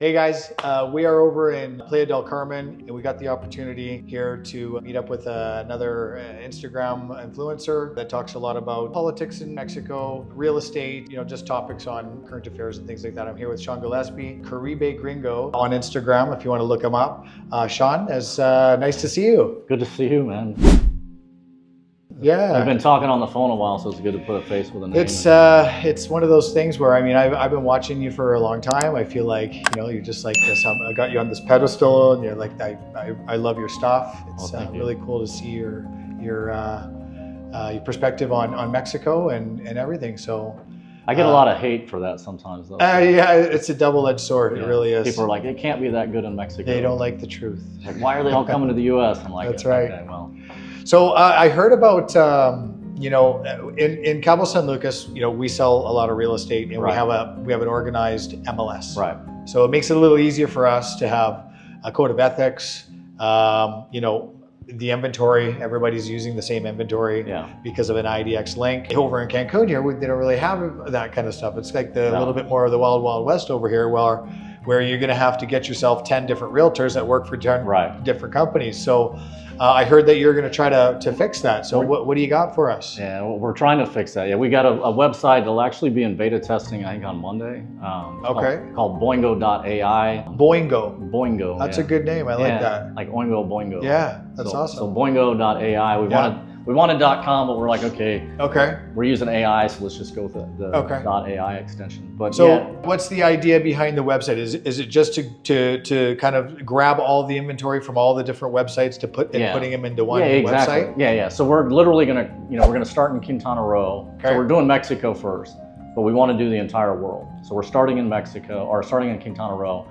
Hey guys, we are over in Playa del Carmen, and we got the opportunity here to meet up with another Instagram influencer that talks a lot about politics in Mexico, real estate, just topics on current affairs and things like that. I'm here with Sean Gillespie, Caribe Gringo on Instagram, if you want to look him up. Sean, it's nice to see you. Good to see you, man. Yeah. We've been talking on the phone a while, so it's good to put a face with a name. It's one of those things where, I've been watching you for a long time. I feel like, you're just like this. I got you on this pedestal, and you're like, I love your stuff. It's really cool to see your perspective on Mexico and everything. So I get a lot of hate for that sometimes, though. Yeah, it's a double-edged sword. Yeah, it really is. People are like, it can't be that good in Mexico. They don't like the truth. Like, why are they all coming to the U.S.? I'm like, that's right. Okay, well. So I heard about, in Cabo San Lucas, we sell a lot of real estate, and right. we have an organized MLS. Right. So it makes it a little easier for us to have a code of ethics. The inventory, everybody's using the same inventory because of an IDX link. Over in Cancun here, they don't really have that kind of stuff. It's like a little bit more of the wild, wild west over here, where you're going to have to get yourself 10 different realtors that work for 10 different companies. So I heard that you're going to try to fix that. So what do you got for us? Yeah, well, we're trying to fix that. Yeah, we got a website that'll actually be in beta testing, I think, on Monday. Called Boingo.Ai. Boingo. That's a good name. I like that. Like Boingo. Yeah, that's awesome. So Boingo.ai. We wanted .com, but we're like, okay, we're using AI, so let's just go with the .ai extension. But what's the idea behind the website? Is it just to kind of grab all the inventory from all the different websites to putting them into one website? Yeah. So we're literally we're gonna start in Quintana Roo. So we're doing Mexico first, but we want to do the entire world. So we're starting in Mexico, or starting in Quintana Roo,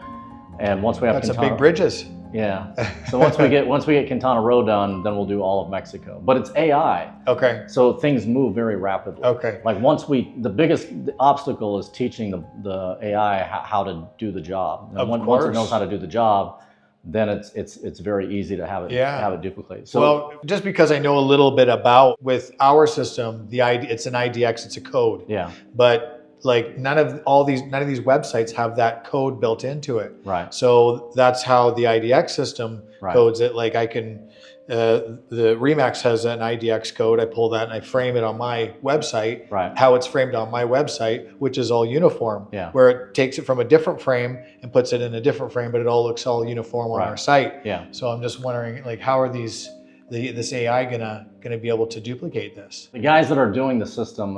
and once we have That's big bridges. Yeah. So once we get Quintana Roo done, then we'll do all of Mexico. But it's AI. Okay. So things move very rapidly. Okay. Like the biggest obstacle is teaching the AI how to do the job. And once it knows how to do the job, then it's very easy to have it duplicate. So just because I know a little bit about with our system, it's an IDX, it's a code. Yeah. But like none of these websites have that code built into it. Right. So that's how the IDX system codes it. Like I can, the Remax has an IDX code. I pull that and I frame it on my website. Right. How it's framed on my website, which is all uniform. Yeah. Where it takes it from a different frame and puts it in a different frame, but it all looks all uniform on our site. Yeah. So I'm just wondering, like, how are this AI gonna be able to duplicate this? The guys that are doing the system,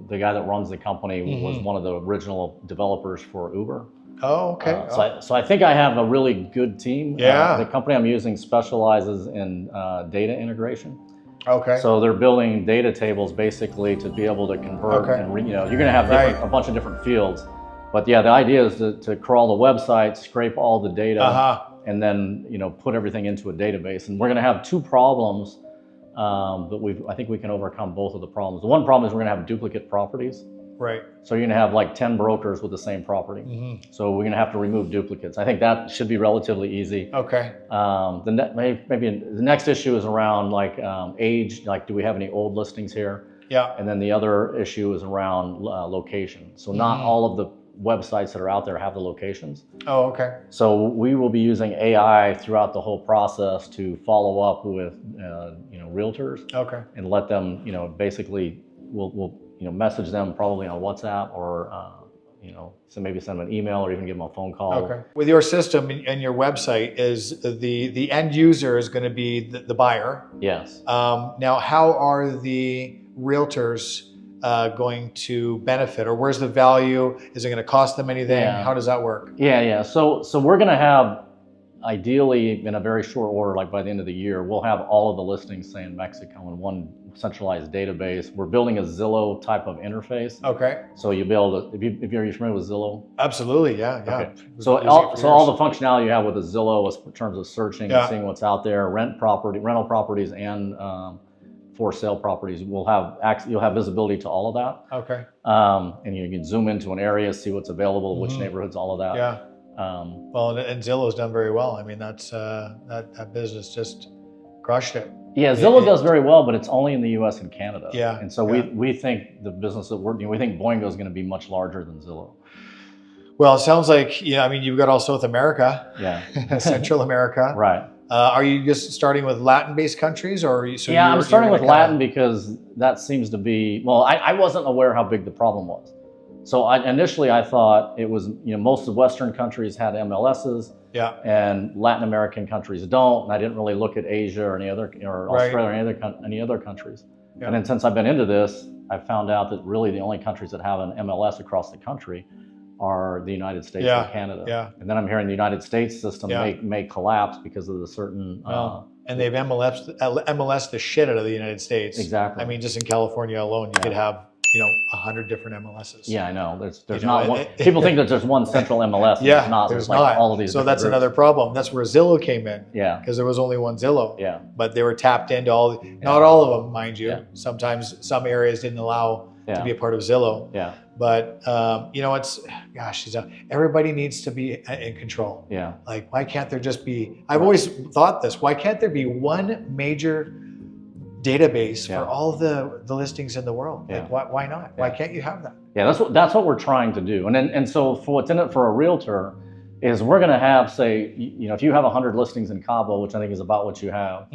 the guy that runs the company was one of the original developers for Uber. Oh, okay. So I think I have a really good team. Yeah. The company I'm using specializes in data integration. Okay. So they're building data tables basically to be able to convert. Okay. And you're going to have a bunch of different fields. But yeah, the idea is to crawl the website, scrape all the data, and then put everything into a database. And we're going to have two problems. But I think we can overcome both of the problems. The one problem is we're going to have duplicate properties. Right. So you're going to have like 10 brokers with the same property. Mm-hmm. So we're going to have to remove duplicates. I think that should be relatively easy. Okay. Maybe the next issue is around like age. Like, do we have any old listings here? Yeah. And then the other issue is around location. So not all of the websites that are out there have the locations. Oh, okay. So we will be using AI throughout the whole process to follow up with realtors. Okay. And let them, basically we'll message them probably on WhatsApp or so maybe send them an email or even give them a phone call. Okay. With your system and your website, is the end user is going to be the buyer. Yes. Now, how are the realtors going to benefit, or where's the value? Is it going to cost them anything? Yeah. How does that work? Yeah. So we're going to have, ideally in a very short order, like by the end of the year, we'll have all of the listings, say in Mexico, in one centralized database. We're building a Zillow type of interface. Okay. So you'll be able to, if you're familiar with Zillow? Absolutely, yeah. Okay. So all the functionality you have with a Zillow is in terms of searching and seeing what's out there, rental properties and for sale properties, you'll have visibility to all of that. Okay. And you can zoom into an area, see what's available, which neighborhoods, all of that. Yeah. Well, and Zillow's done very well. I mean, that business just crushed it. Yeah, Zillow does very well, but it's only in the U.S. and Canada. Yeah. And so we think the business that we think Boingo is going to be much larger than Zillow. Well, it sounds like, yeah, I mean, you've got all South America, Yeah. Central America. Right. Are you just starting with Latin-based countries, or yeah, I'm starting with Latin because that seems to be, well, I wasn't aware how big the problem was. So initially I thought it was, most of Western countries had MLSs, yeah, and Latin American countries don't. And I didn't really look at Asia or any other, or Australia or any other countries. Yeah. And then since I've been into this, I found out that really the only countries that have an MLS across the country are the United States and Canada. Yeah. And then I'm hearing the United States system may collapse because of the certain. And they've MLS the shit out of the United States. Exactly. I mean, just in California alone, you could have 100 different MLSs. Yeah, I know. There's not one. People think that there's one central MLS. Yeah, there's not. Like all of these. So that's groups. Another problem. That's where Zillow came in. Yeah. Because there was only one Zillow. Yeah. But they were tapped into all. Not all of them, mind you. Yeah. Sometimes some areas didn't allow to be a part of Zillow. Yeah. But everybody needs to be in control. Yeah. Like, why can't there just be? I've always thought this. Why can't there be one major database for all the listings in the world? Yeah. Like, why not? Why can't you have that? Yeah, that's what we're trying to do. And so for what's in it for a realtor is we're going to have, say, if you have 100 listings in Cabo, which I think is about what you have,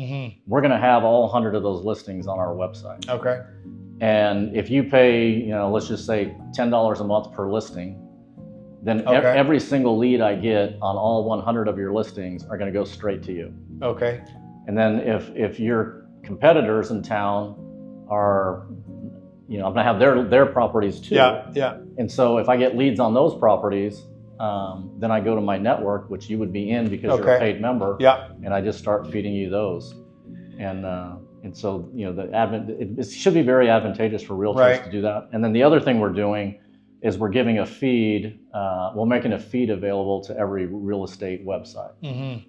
we're going to have all 100 of those listings on our website. Okay. And if you pay, let's just say $10 a month per listing, then every single lead I get on all 100 of your listings are going to go straight to you. Okay. And then if your competitors in town are, I'm going to have their properties too. Yeah, yeah. And so if I get leads on those properties, then I go to my network, which you would be in because you're a paid member. Yeah. And I just start feeding you those. And so, it should be very advantageous for realtors to do that. And then the other thing we're doing is we're giving a feed, we're making a feed available to every real estate website.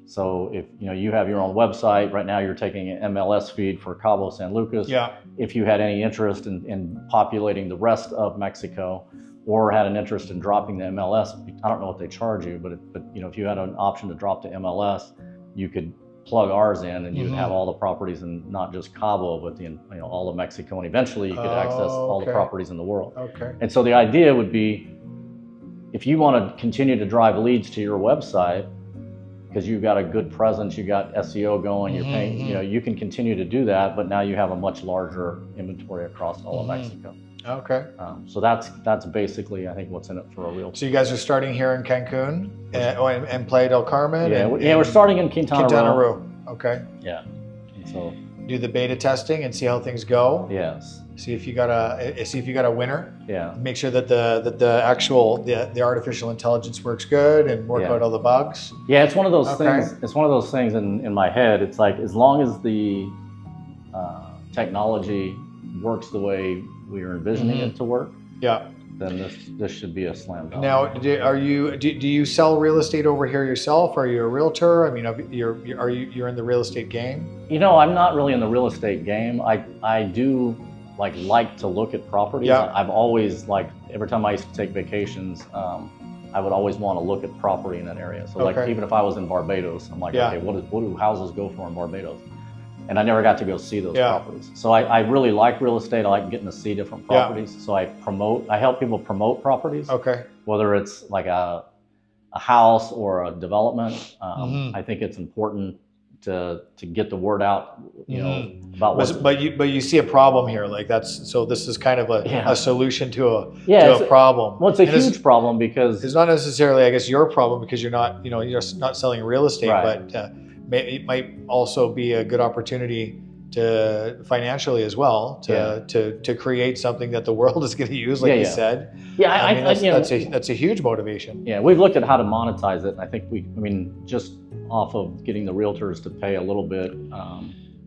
So if you have your own website, right now you're taking an MLS feed for Cabo, San Lucas. Yeah. If you had any interest in populating the rest of Mexico, or had an interest in dropping the MLS, I don't know what they charge you, but if you had an option to drop to MLS, you could plug ours in, and you'd have all the properties in not just Cabo, but all of Mexico, and eventually you could access all the properties in the world. Okay. And so the idea would be, if you want to continue to drive leads to your website, because you've got a good presence, you got SEO going, you're paying, you can continue to do that, but now you have a much larger inventory across all of Mexico. Okay. So that's basically, I think, what's in it for a realtor. So you guys are starting here in Cancun and Playa del Carmen? Yeah, we're starting in Quintana Roo. Okay. Yeah. And so do the beta testing and see how things go. Yes. See if you got a winner. Yeah. Make sure that the artificial intelligence works good and work out all the bugs. Yeah, it's one of those things. It's one of those things in my head. It's like, as long as the technology works the way we are envisioning it to work, then this should be a slam dunk. Now, do you sell real estate over here yourself? Are you a realtor? I mean, you're in the real estate game? I'm not really in the real estate game. I do like to look at properties. Yeah. I've always every time I used to take vacations, I would always want to look at property in that area. So even if I was in Barbados, I'm like, okay, what do houses go for in Barbados? And I never got to go see those properties. So I really like real estate. I like getting to see different properties. So I help people promote properties. Okay. Whether it's like a house or a development. I think it's important to get the word out, about what. But you see a problem here, so this is kind of a solution to a problem. Well, it's a huge problem because it's not necessarily, I guess, your problem because you're not, you're not selling real estate, but it might also be a good opportunity to financially as well to create something that the world is going to use, like you said. Yeah, I mean, that's a huge motivation. Yeah, we've looked at how to monetize it. I think just off of getting the realtors to pay a little bit.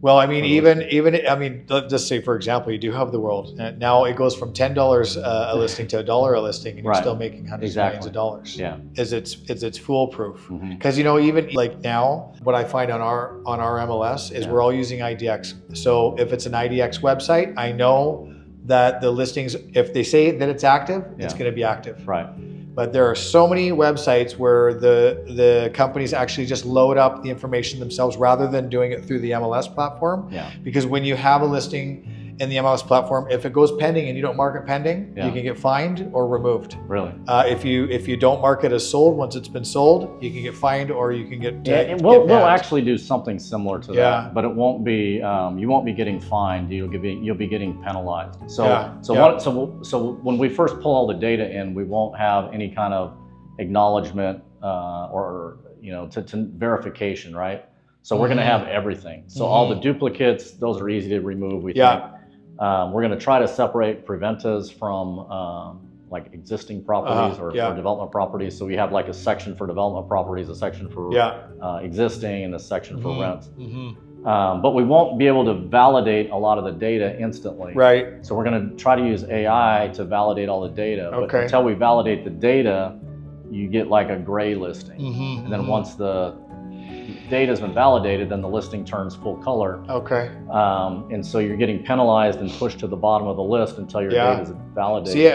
Well, I mean, even just say, for example, you do have the world. Now it goes from $10 a listing to $1 a listing, and you're still making hundreds of millions of dollars. Yeah, is it's foolproof? Because even now, what I find on our MLS is we're all using IDX. So if it's an IDX website, I know that the listings, if they say that it's active, it's going to be active. Right. But there are so many websites where the companies actually just load up the information themselves rather than doing it through the MLS platform. Yeah. Because when you have a listing in the MLS platform, if it goes pending and you don't mark it pending, Yeah. you can get fined or removed. Really? If you don't mark it as sold, once it's been sold, you can get fined or you can get we'll actually do something similar to Yeah. that, but it won't be you won't be getting fined. You'll be getting penalized. So so when we first pull all the data in, we won't have any kind of acknowledgement or to verification, right? So we're going to have everything. So all the duplicates, those are easy to remove, we think. We're going to try to separate preventas from like existing properties or development properties. So we have like a section for development properties, a section for existing, and a section for rents. But we won't be able to validate a lot of the data instantly. Right. So we're going to try to use AI to validate all the data. But until we validate the data, you get like a gray listing. And then once the data has been validated, then the listing turns full color. Okay. And so you're getting penalized and pushed to the bottom of the list until your data is validated. See,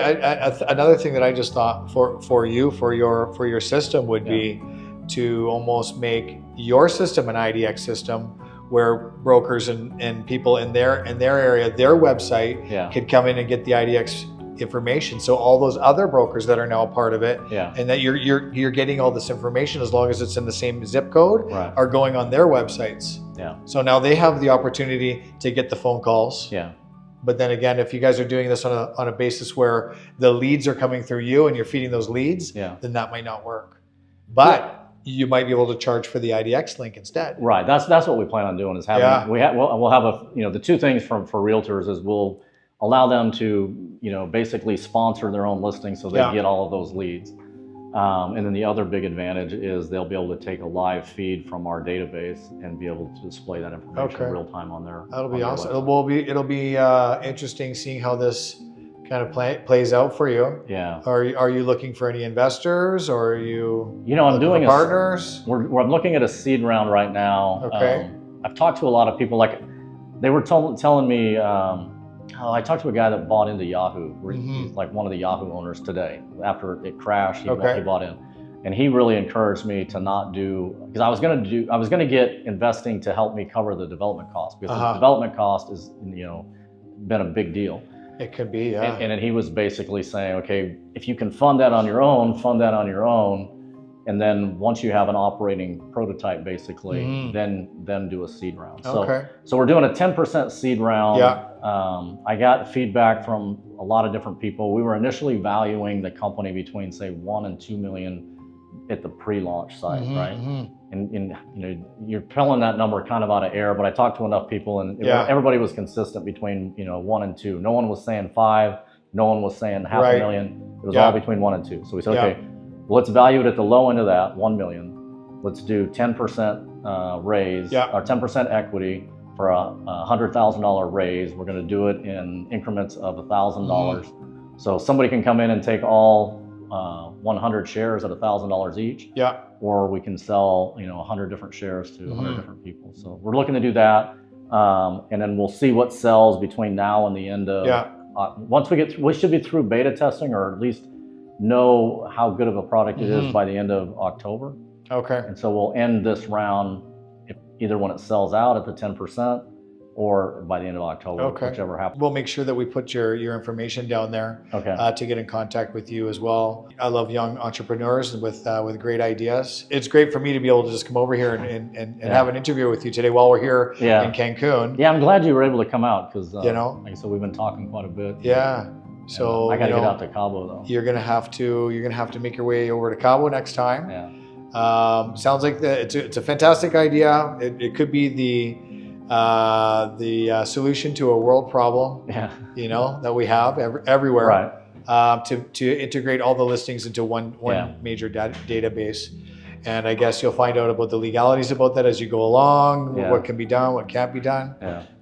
another thing that I just thought for your system would be to almost make your system an IDX system, where brokers and people in their area, their website could come in and get the IDX information. So all those other brokers that are now a part of it, and that you're getting all this information, as long as it's in the same zip code, are going on their websites. So now they have the opportunity to get the phone calls. But then again, if you guys are doing this on a basis where the leads are coming through you and you're feeding those leads, then that might not work. But you might be able to charge for the IDX link instead. Right. That's what we plan on doing, is having we'll have the two things for realtors is we'll allow them to basically sponsor their own listing, so they get all of those leads. And then the other big advantage is they'll be able to take a live feed from our database and be able to display that information in real time on their. That'll be awesome. It'll be interesting seeing how this kind of plays out for you. Are you looking for any investors, or are you? I'm doing partners. I'm looking at a seed round right now. I've talked to a lot of people. Like, they were telling me. I talked to a guy that bought into Yahoo. He's like one of the Yahoo owners today. After it crashed, he bought in, and he really encouraged me to not do, because I was going to get investing to help me cover the development cost, because the development cost is been a big deal. It could be, yeah. And then he was basically saying, okay, if you can fund that on your own, fund that on your own. And then once you have an operating prototype, basically, then do a seed round. So we're doing a 10% seed round. I got feedback from a lot of different people. We were initially valuing the company between, say, 1 and 2 million at the pre-launch site, right? And you're pulling that number kind of out of air, but I talked to enough people, and everybody was consistent between 1 and 2. No one was saying 5. No one was saying half a million. It was all between 1 and 2. So we said, okay, well, let's value it at the low end of that, 1 million. Let's do 10% raise, or 10% equity for a $100,000 raise. We're going to do it in increments of $1,000. So somebody can come in and take all 100 shares at $1,000 each. Or we can sell 100 different shares to 100 different people. So we're looking to do that, and then we'll see what sells between now and the end of. Once we should be through beta testing, or at least know how good of a product it is by the end of October. And so we'll end this round either when it sells out at the 10%, or by the end of October, whichever happens. We'll make sure that we put your information down there to get in contact with you as well. I love young entrepreneurs with great ideas. It's great for me to be able to just come over here and have an interview with you today while we're here in Cancun. I'm glad you were able to come out, because like I said, we've been talking quite a bit. So I got to get out to Cabo though. You're gonna have to make your way over to Cabo next time. Sounds like it's a fantastic idea. It could be the solution to a world problem. That we have everywhere. To integrate all the listings into one major database. And I guess you'll find out about the legalities about that as you go along. What can be done, what can't be done.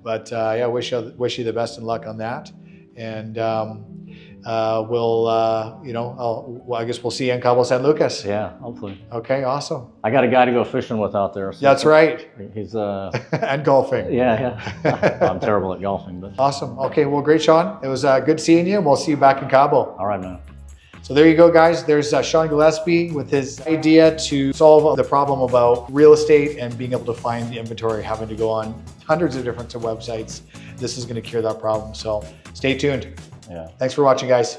But wish you the best of luck on that. And I guess we'll see you in Cabo San Lucas. Hopefully. Okay, awesome. I got a guy to go fishing with out there. So that's right. He's and golfing. I'm terrible at golfing, but awesome. Okay, well, great, Sean. It was good seeing you, and we'll see you back in Cabo. All right, man. So there you go, guys. There's Sean Gillespie with his idea to solve the problem about real estate and being able to find the inventory, having to go on hundreds of different websites. this is going to cure that problem. So stay tuned. Yeah. Thanks for watching, guys.